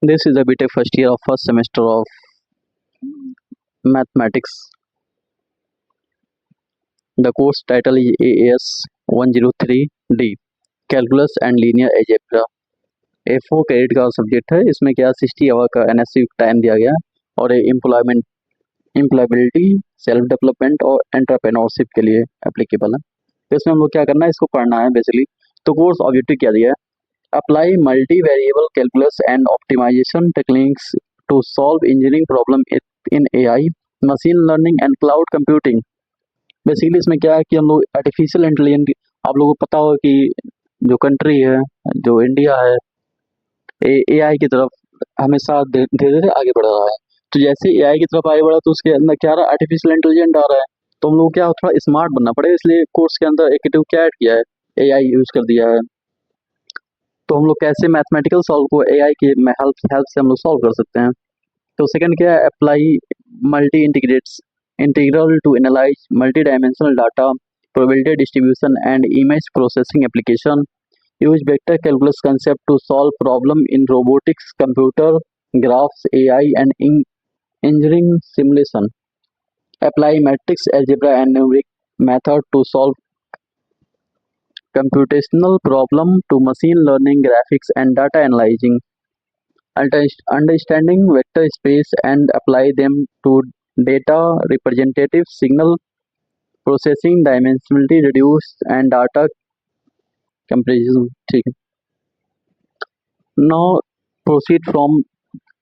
This is the BTech first year of first semester of mathematics. The course title is AAS 103D Calculus and Linear Algebra. A4 credit का subject है। इसमें क्या 60 our का NSC time दिया गया और employability, self development और entrepreneurship के लिए एप्लीकेबल है। तो इसमें हम लोग क्या करना है, इसको पढ़ना है बेसिकली। तो कोर्स ऑब्जेक्टिव क्या दिया है, apply multivariable calculus and optimization techniques to solve engineering problem in AI, machine learning and cloud computing. Basically इसमें क्या है कि हम लोग आर्टिफिशियल इंटेलिजेंस, आप लोगों को पता होगा कि जो कंट्री है, जो इंडिया है, एआई की तरफ हमेशा धीरे धीरे आगे बढ़ रहा है। तो जैसे एआई की तरफ आगे बढ़ा तो उसके अंदर क्या आ रहा है, आर्टिफिशियल इंटेलिजेंस आ रहा है। तो हम लोग क्या थोड़ा स्मार्ट बनना पड़ेगा, इसलिए कोर्स के अंदर एक क्या ऐड किया है, एआई यूज कर दिया है। तो हम लोग कैसे मैथमेटिकल सॉल्व को एआई की हेल्प से हम लोग सॉल्व कर सकते हैं। तो सेकंड क्या है, apply multi integrates integral to analyze multidimensional data, probability distribution and image processing application, use vector calculus concept to solve problem in robotics, computer graphs, AI and engineering simulation, apply matrix algebra and numeric method to solve computational problem to machine learning, graphics and data analyzing, understanding vector space and apply them to data representative signal processing, dimensionality reduce and data comparison. ठीक है, now proceed from.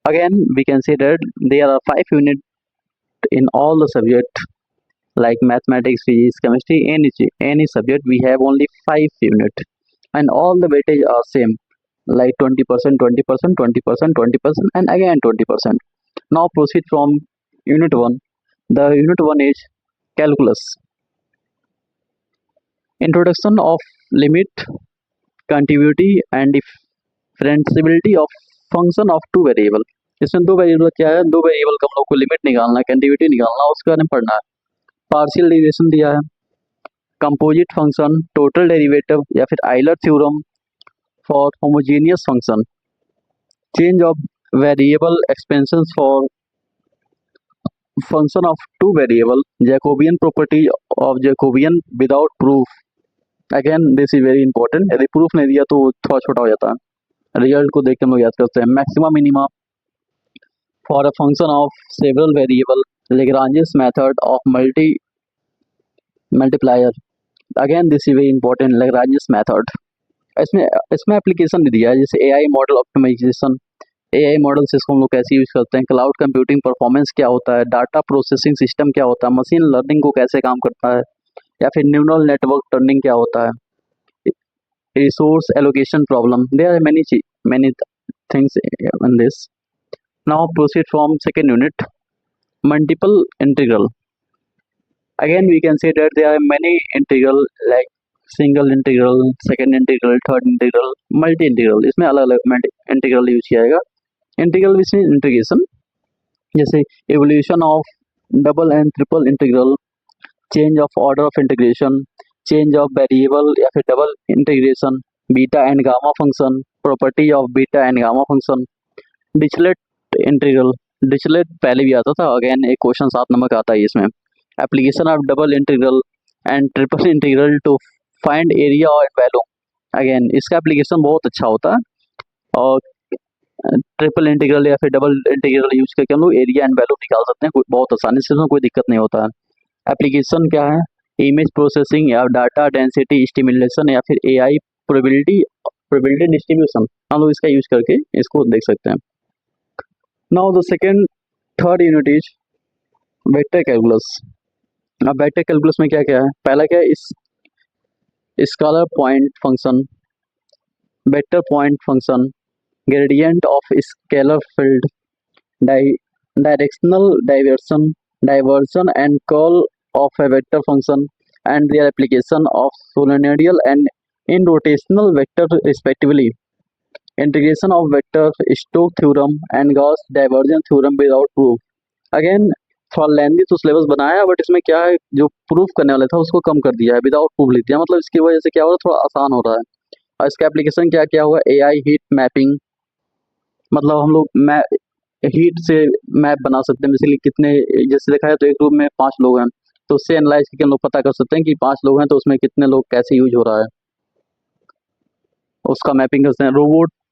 Again, we can say that there are 5 units in all the subject like mathematics, physics, chemistry, any subject. We have only 5 units, and all the weightage are same, like 20%, 20%, 20%, 20%, and again 20%. Now proceed from unit one. The unit one is calculus. Introduction of limit, continuity, and differentiability of function of two variable. इसमें दो variable क्या है, दो variable का हम लोग को limit निकालना है, कंटिन्यूटी निकालना है, उसके बारे में पढ़ना है। पार्शियल डेरिवेशन दिया है, कंपोजिट फंक्शन, टोटल डेरिवेटिव या फिर Euler theorem for homogeneous function, change of variable expansion for function of two variable, Jacobian property of Jacobian without proof. Again this is very important, यदि proof नहीं दिया तो थोड़ा छोटा हो जाता है। रिजल्ट को देख के हम लोग याद करते हैं। Maxima minima for a function of several variable, Lagrange's method of multiplier. Again this is very important, Lagrange's method. इसमें इसमें एप्लीकेशन भी दिया है, जैसे AI model optimization. AI model से इसको हम लोग कैसे यूज करते हैं, क्लाउड कंप्यूटिंग परफॉर्मेंस क्या होता है, डाटा प्रोसेसिंग सिस्टम क्या होता है, मशीन लर्निंग को कैसे काम करता है, या फिर न्यूरल नेटवर्क टर्निंग क्या होता है, resource allocation problem. There are many things in this. Now proceed from second unit, multiple integral. Again we can say that there are many integral like single integral, second integral, third integral, multi integral। इसमें अलग अलग integral use किया जाएगा। Integral which mean integration, जैसे evolution of double and triple integral, change of order of integration, change of variable या फिर double integration, beta and gamma function, property of beta and gamma function, Dirichlet integral. Dirichlet पहले भी आता था, again एक question 7 number का आता है इसमें। Application of double integral and triple integral to find area और वैल्यू। अगेन इसका एप्लीकेशन बहुत अच्छा होता है, और ट्रिपल इंटीग्रल या फिर डबल इंटीग्रल यूज करके हम लोग एरिया एंड वैल्यू निकाल सकते हैं बहुत आसानी से, उसमें कोई दिक्कत नहीं होता है। एप्लीकेशन क्या है, इमेज प्रोसेसिंग या डाटा डेंसिटी स्टिमुलेशन या फिर एआई प्रोबेबिलिटी डिस्ट्रीब्यूशन, हम लोग इसका यूज करके इसको देख सकते हैं। Now the second third unit is vector calculus. अब वेक्टर कैलकुलस में क्या क्या है, पहला क्या है, इस scalar point function, vector point function, gradient of scalar field, directional diversion and curl of a vector function and their application of solenoidal and in rotational vector respectively, integration of vector, Stokes theorem and Gauss divergence theorem without proof। Again थोड़ा लेंदी तो syllabus बनाया, but इसमें क्या है, जो proof करने वाला था उसको कम कर दिया है, विदाउट प्रूफ लिख दिया। मतलब इसकी वजह से क्या हो रहा है, थोड़ा आसान हो रहा है। और इसका एप्लीकेशन क्या क्या हुआ, एआई हीट मैपिंग, मतलब हम लोग हीट से मैप बना सकते हैं, बेसिकली कितने, जैसे देखा है तो एक रूम में 5 लोग हैं, तो उससे एनालाइज करके हम लोग पता कर सकते हैं कि 5 लोग हैं तो उसमें कितने लोग कैसे यूज हो रहा है, उसका मैपिंग करते हैं।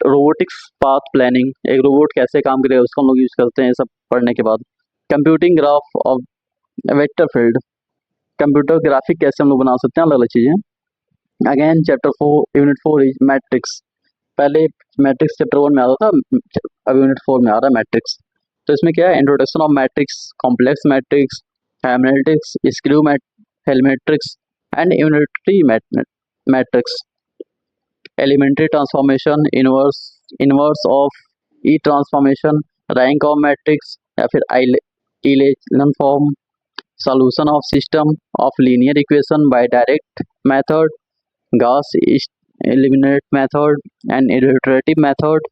रोबोटिक्स पाथ प्लानिंग, एक रोबोट कैसे काम करेगा उसको हम लोग यूज करते हैं, ये सब पढ़ने के बाद। Computing graph of vector field, computer graphic कैसे हम लोग बना सकते हैं, अलग अलग चीजें। Again chapter 4 unit 4 is matrix. पहले मैट्रिक्स चैप्टर 1 में आता था, अब यूनिट 4 में आ रहा है मैट्रिक्स। तो इसमें क्या है, introduction of matrix, complex matrix, हेमनेटिक्स, skew Hermitian and unitary matrix, elementary transformation, inverse of E transformation, rank of matrix या फिर इलेशन form, solution of system of linear equation by direct method, Gauss eliminate method and iterative method,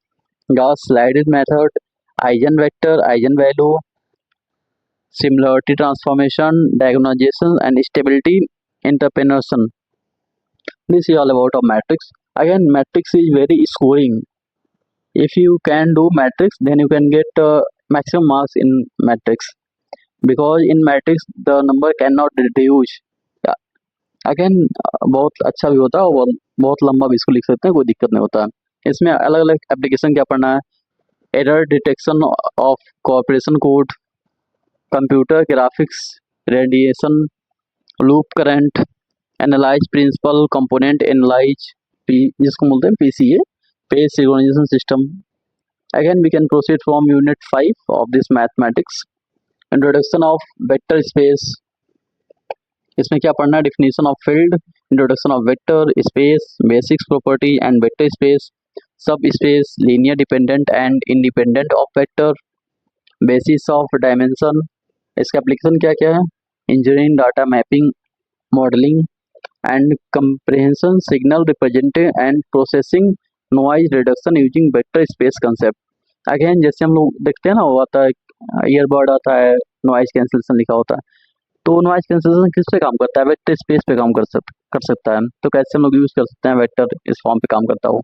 Gauss slided method, eigenvector, eigenvalue, similarity transformation, diagonalization and stability interpolation. This is all about a matrix. Again, matrix is very scoring. If you can do matrix, then you can get maximum marks in matrix, because in matrix the number cannot reduce. Again बहुत अच्छा भी होता है और बहुत लंबा भी इसको लिख सकते हैं, कोई दिक्कत नहीं होता है। इसमें अलग अलग एप्लीकेशन क्या पढ़ना है, error detection of cooperation code, computer graphics, radiation, loop current, analyze principal component analyze, जिसको बोलते हैं PCA, page synchronization system. Again we can proceed from unit 5 of this mathematics, introduction of vector space. इसमें क्या पढ़ना है, definition of field, introduction of vector space, basics property and vector space, subspace, linear dependent and independent of vector, basis of dimension. इसका application क्या क्या है, engineering, data mapping, modelling and comprehension, signal representation and processing, noise reduction using vector space concept. Again जैसे हम लोग देखते हैं ना, वो आता है ईयरबड आता है, नॉइज कैंसिलेशन लिखा होता है, तो नॉइज कैंसिलेशन किस पे काम करता है, वेक्टर स्पेस पे काम कर सकता है। तो कैसे हम लोग यूज कर सकते हैं वेक्टर, इस फॉर्म पे काम करता हो।